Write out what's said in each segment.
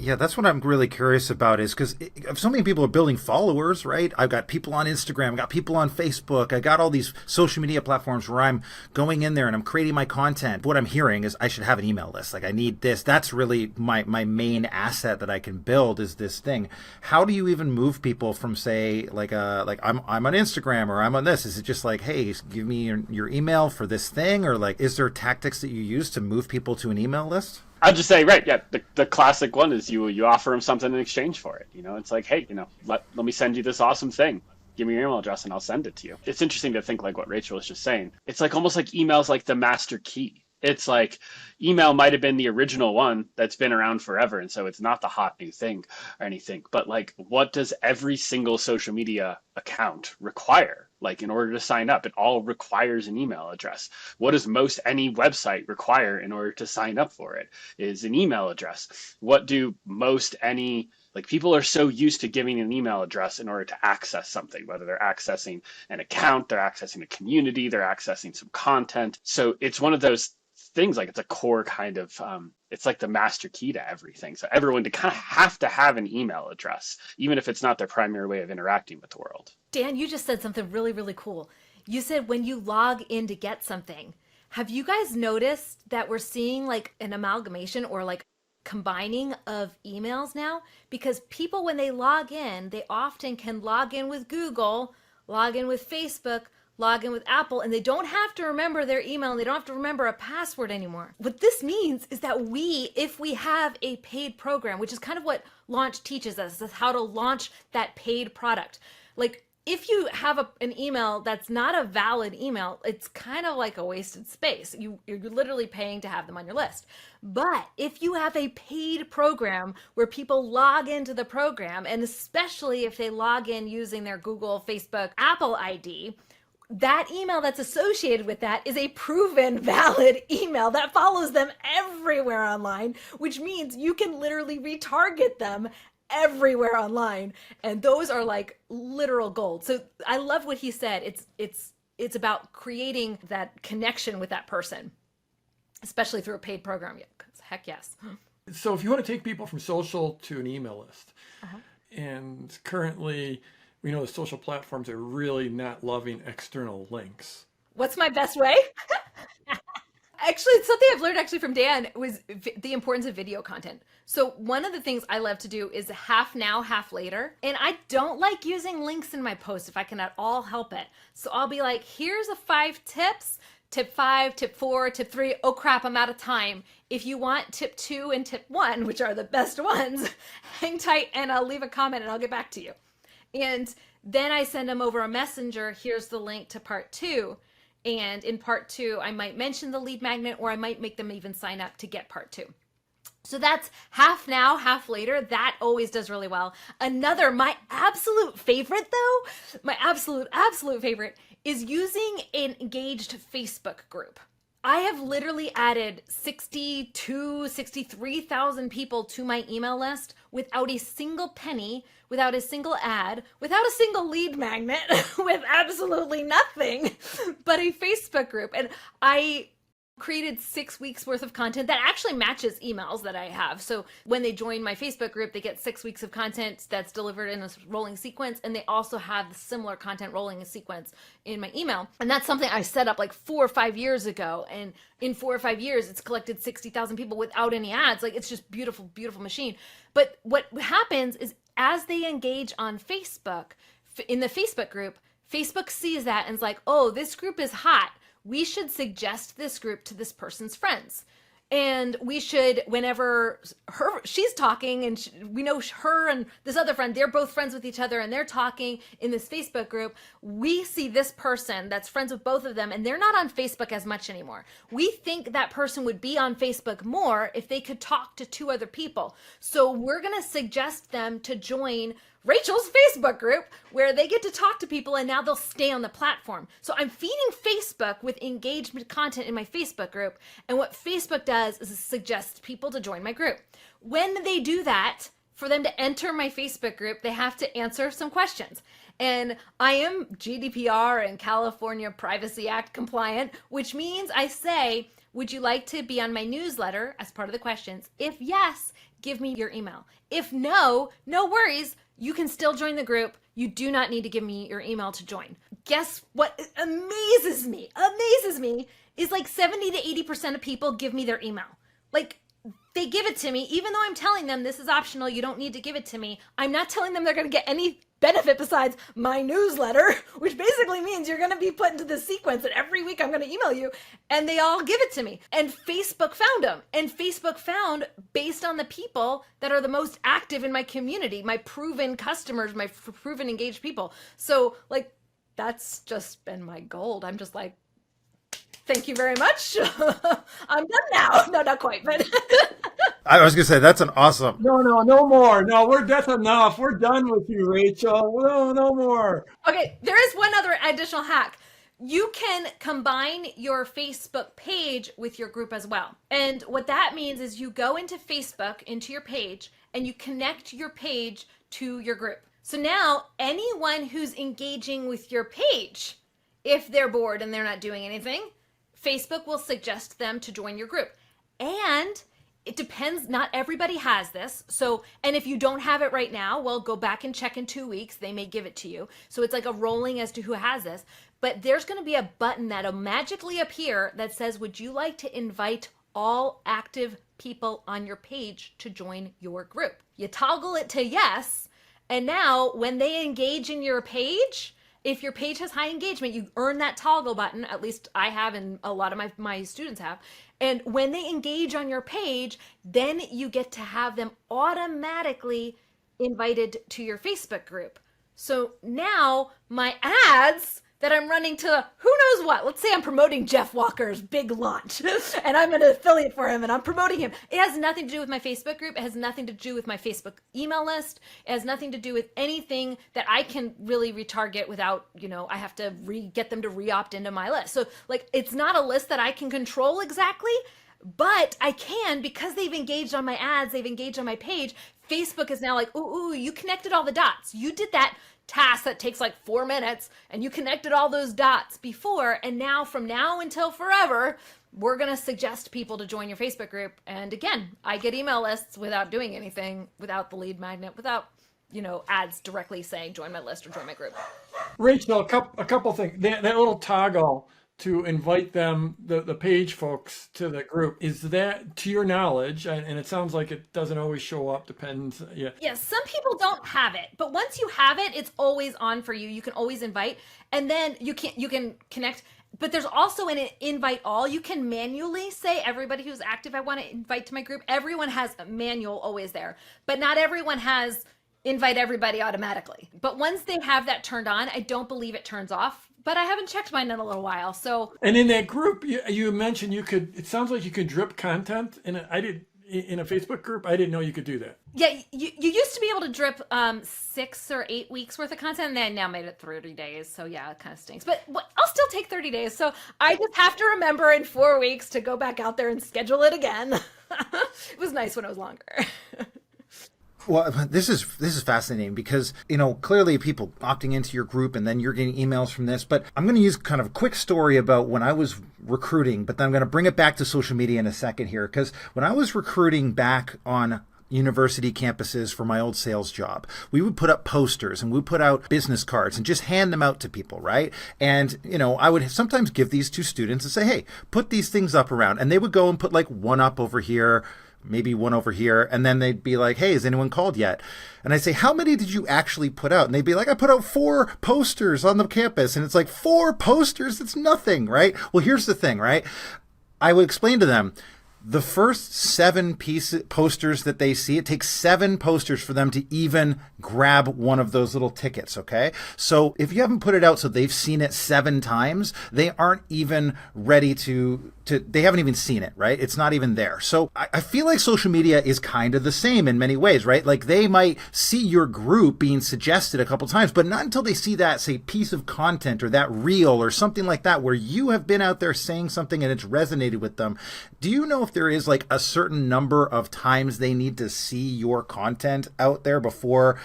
Yeah, that's what I'm really curious about is because so many people are building followers, right? I've got people on Instagram, I've got people on Facebook, I got all these social media platforms where I'm going in there and I'm creating my content. What I'm hearing is I should have an email list. Like I need this. That's really my main asset that I can build is this thing. How do you even move people from say like I'm on Instagram or I'm on this? Is it just like, hey, give me your email for this thing, or like is there tactics that you use to move people to an email list? I'd just say, right, yeah, the classic one is you offer them something in exchange for it. It's like, hey, let me send you this awesome thing. Give me your email address and I'll send it to you. It's interesting to think like what Rachel was just saying. It's like almost like email's like the master key. It's like email might have been the original one that's been around forever, and so it's not the hot new thing or anything. But like, what does every single social media account require? Like in order to sign up, it all requires an email address. What does most any website require in order to sign up for it? Is an email address. What do most any like people are so used to giving an email address in order to access something, whether they're accessing an account, they're accessing a community, they're accessing some content. So it's one of those things like it's a core kind of it's like the master key to everything. So everyone to kind of have to have an email address, even if it's not their primary way of interacting with the world. Dan, you just said something really, really cool. You said when you log in to get something. Have you guys noticed that we're seeing like an amalgamation or like combining of emails now? Because people, when they log in, they often can log in with Google, log in with Facebook, log in with Apple, and they don't have to remember their email and they don't have to remember a password anymore. What this means is that if we have a paid program, which is kind of what launch teaches us, is how to launch that paid product. Like if you have an email that's not a valid email, it's kind of like a wasted space. You're literally paying to have them on your list. But if you have a paid program where people log into the program, and especially if they log in using their Google, Facebook, Apple ID, that email that's associated with that is a proven valid email that follows them everywhere online, which means you can literally retarget them everywhere online. And those are like literal gold. So I love what he said. It's about creating that connection with that person, especially through a paid program. Yeah, heck yes. So if you want to take people from social to an email list, Uh-huh. and currently we know the social platforms are really not loving external links. What's my best way? Actually, something I've learned actually from Dan was the importance of video content. So one of the things I love to do is half now, half later. And I don't like using links in my posts if I can at all help it. So I'll be like, here's 5 tips. Tip 5, tip 4, tip 3. Oh crap, I'm out of time. If you want tip 2 and tip 1, which are the best ones, hang tight and I'll leave a comment and I'll get back to you. And then I send them over a messenger. Here's the link to part 2. And in part 2, I might mention the lead magnet, or I might make them even sign up to get part 2. So that's half now, half later. That always does really well. My absolute favorite though, my absolute favorite is using an engaged Facebook group. I have literally added 63,000 people to my email list without a single penny, without a single ad, without a single lead magnet, with absolutely nothing but a Facebook group. And I created 6 weeks worth of content that actually matches emails that I have. So when they join my Facebook group, they get 6 weeks of content that's delivered in a rolling sequence. And they also have the similar content rolling in sequence in my email. And that's something I set up like 4 or 5 years ago. And in 4 or 5 years, it's collected 60,000 people without any ads. Like it's just beautiful, beautiful machine. But what happens is as they engage on Facebook, in the Facebook group, Facebook sees that and is like, oh, this group is hot. We should suggest this group to this person's friends. And we should, whenever she's talking and we know her and this other friend, they're both friends with each other and they're talking in this Facebook group, we see this person that's friends with both of them and they're not on Facebook as much anymore. We think that person would be on Facebook more if they could talk to 2 other people. So we're going to suggest them to join Rachel's Facebook group where they get to talk to people and now they'll stay on the platform. So I'm feeding Facebook with engagement content in my Facebook group. And what Facebook does is it suggests people to join my group. When they do that, for them to enter my Facebook group, they have to answer some questions. And I am GDPR and California Privacy Act compliant, which means I say, Would you like to be on my newsletter as part of the questions? If yes, give me your email. If no, no worries. You can still join the group. You do not need to give me your email to join. Guess what amazes me is like 70 to 80% of people give me their email. Like, they give it to me, even though I'm telling them this is optional, you don't need to give it to me. I'm not telling them they're going to get any benefit besides my newsletter, which basically means you're going to be put into this sequence that every week I'm going to email you, and they all give it to me. And Facebook found them. And Facebook found, based on the people that are the most active in my community, my proven customers, my proven engaged people. So, like, that's just been my gold. I'm just like, thank you very much. I'm done now. No, not quite, but I was going to say, that's an awesome. No more. No, that's enough. We're done with you, Rachel. No more. Okay, there is one other additional hack. You can combine your Facebook page with your group as well. And what that means is you go into Facebook, into your page, and you connect your page to your group. So now anyone who's engaging with your page, if they're bored and they're not doing anything, Facebook will suggest them to join your group. And it depends, not everybody has this. So, and if you don't have it right now, well, go back and check in 2 weeks. They may give it to you. So it's like a rolling as to who has this. But there's going to be a button that'll magically appear that says, would you like to invite all active people on your page to join your group? You toggle it to yes. And now when they engage in your page, if your page has high engagement, you earn that toggle button. At least I have, and a lot of my students have. And when they engage on your page, then you get to have them automatically invited to your Facebook group. So now my ads that I'm running to who knows what. Let's say I'm promoting Jeff Walker's big launch and I'm an affiliate for him and I'm promoting him. It has nothing to do with my Facebook group. It has nothing to do with my Facebook email list. It has nothing to do with anything that I can really retarget without, I have to get them to re-opt into my list. So like, it's not a list that I can control exactly, but I can, because they've engaged on my ads, they've engaged on my page. Facebook is now like, ooh, you connected all the dots. You did that task that takes like 4 minutes and you connected all those dots before, and now from now until forever, we're going to suggest people to join your Facebook group. And again, I get email lists without doing anything, without the lead magnet, without ads directly saying join my list or join my group. Rachel, a couple things. That little toggle to invite them, the page folks, to the group, is that, to your knowledge, and it sounds like it doesn't always show up, depends. Yeah. Yes, some people don't have it, but once you have it, it's always on for you. You can always invite, and then you can connect. But there's also an invite all. You can manually say everybody who's active, I want to invite to my group. Everyone has a manual always there, but not everyone has invite everybody automatically. But once they have that turned on, I don't believe it turns off. But I haven't checked mine in a little while. So, and in that group, you mentioned it sounds like you could drip content in a Facebook group. I didn't know you could do that. Yeah, you used to be able to drip 6 or 8 weeks worth of content, and they now made it 30 days. So yeah, it kind of stinks. But I'll still take 30 days. So I just have to remember in 4 weeks to go back out there and schedule it again. It was nice when it was longer. Well, this is fascinating because, clearly people opting into your group and then you're getting emails from this. But I'm going to use kind of a quick story about when I was recruiting, but then I'm going to bring it back to social media in a second here. Because when I was recruiting back on university campuses for my old sales job, we would put up posters and we would put out business cards and just hand them out to people, right? And, I would sometimes give these to students and say, hey, put these things up around. And they would go and put like one up over here, maybe one over here, and then they'd be like, hey, has anyone called yet? And I'd say, how many did you actually put out? And they'd be like, I put out 4 posters on the campus. And it's like, 4 posters? It's nothing, right? Well, here's the thing, right? I would explain to them, the first 7 posters that they see, it takes 7 posters for them to even grab one of those little tickets, okay? So if you haven't put it out so they've seen it 7 times, they aren't even ready to they haven't even seen it, right? It's not even there. So I feel like social media is kind of the same in many ways, right? Like they might see your group being suggested a couple times, but not until they see that, say, piece of content or that reel or something like that where you have been out there saying something and it's resonated with them. Do you know if there is like a certain number of times they need to see your content out there before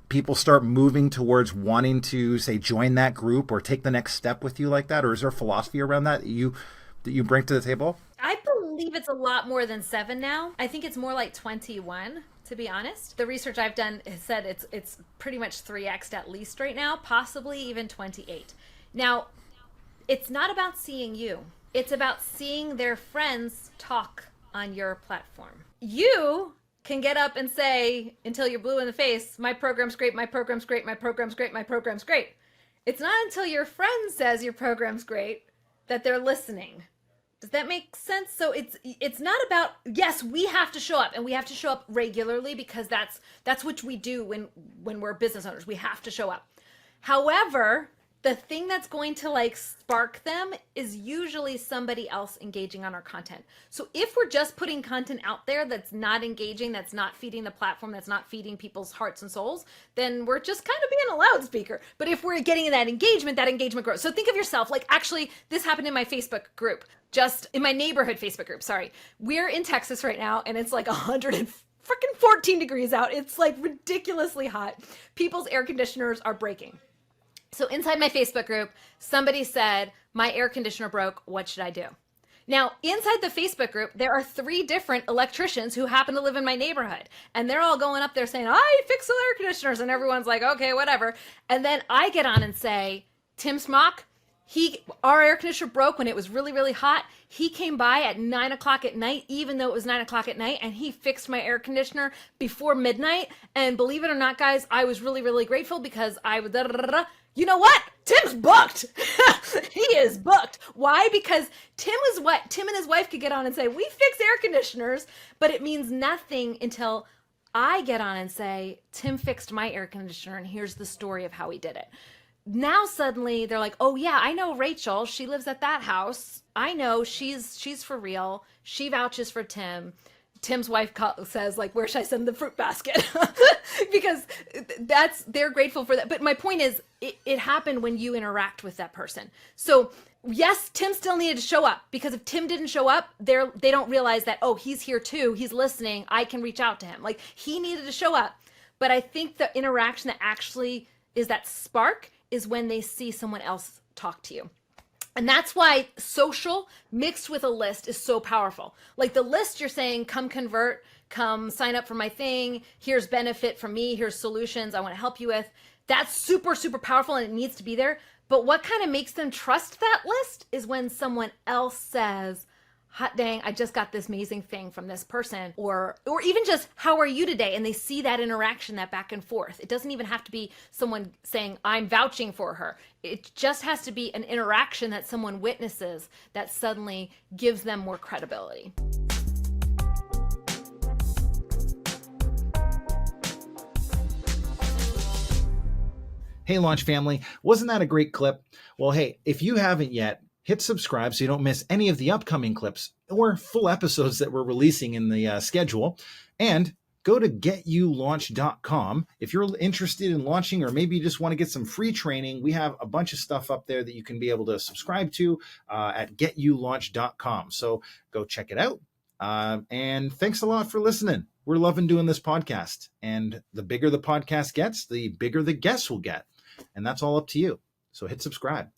people start moving towards wanting to, say, join that group or take the next step with you like that? Or is there a philosophy around that you that you bring to the table? I believe it's a lot more than 7 now. I think it's more like 21, to be honest. The research I've done has said it's pretty much 3x at least right now, possibly even 28. Now, it's not about seeing you. It's about seeing their friends talk on your platform. You can get up and say until you're blue in the face, my program's great, my program's great, my program's great, my program's great. It's not until your friend says your program's great that they're listening. Does that make sense? So it's not about, yes, we have to show up, and we have to show up regularly because that's what we do when we're business owners. We have to show up. However, the thing that's going to like spark them is usually somebody else engaging on our content. So if we're just putting content out there that's not engaging, that's not feeding the platform, that's not feeding people's hearts and souls, then we're just kind of being a loudspeaker. But if we're getting that engagement grows. So think of yourself, like actually this happened in my Facebook group, just in my neighborhood Facebook group, sorry. We're in Texas right now and it's like 114 degrees out. It's like ridiculously hot. People's air conditioners are breaking. So inside my Facebook group, somebody said, my air conditioner broke. What should I do? Now, inside the Facebook group, there are 3 different electricians who happen to live in my neighborhood. And they're all going up there saying, I fix air conditioners. And everyone's like, okay, whatever. And then I get on and say, Tim Smock, our air conditioner broke when it was really, really hot. He came by at 9 o'clock at night, even though it was 9 o'clock at night, and he fixed my air conditioner before midnight. And believe it or not, guys, I was really, really grateful because I was you know what? Tim's booked. He is booked. Why? Because Tim and his wife could get on and say, we fix air conditioners, but it means nothing until I get on and say, Tim fixed my air conditioner and here's the story of how he did it. Now suddenly they're like, oh yeah, I know Rachel. She lives at that house. I know she's for real. She vouches for Tim. Tim's wife says, like, where should I send the fruit basket? Because they're grateful for that. But my point is, it happened when you interact with that person. So yes, Tim still needed to show up, because if Tim didn't show up, they don't realize that, oh, he's here too. He's listening. I can reach out to him. Like, he needed to show up. But I think the interaction that actually is that spark is when they see someone else talk to you. And that's why social mixed with a list is so powerful. Like the list, you're saying, come convert, come sign up for my thing. Here's benefit from me. Here's solutions I want to help you with. That's super, super powerful and it needs to be there. But what kind of makes them trust that list is when someone else says, hot dang, I just got this amazing thing from this person, or even just, how are you today? And they see that interaction, that back and forth. It doesn't even have to be someone saying, I'm vouching for her. It just has to be an interaction that someone witnesses that suddenly gives them more credibility. Hey, Launch family, wasn't that a great clip? Well, hey, if you haven't yet, hit subscribe so you don't miss any of the upcoming clips or full episodes that we're releasing in the schedule. And go to getyoulaunch.com. If you're interested in launching, or maybe you just want to get some free training, we have a bunch of stuff up there that you can be able to subscribe to at getyoulaunch.com. So go check it out. And thanks a lot for listening. We're loving doing this podcast. And the bigger the podcast gets, the bigger the guests will get. And that's all up to you. So hit subscribe.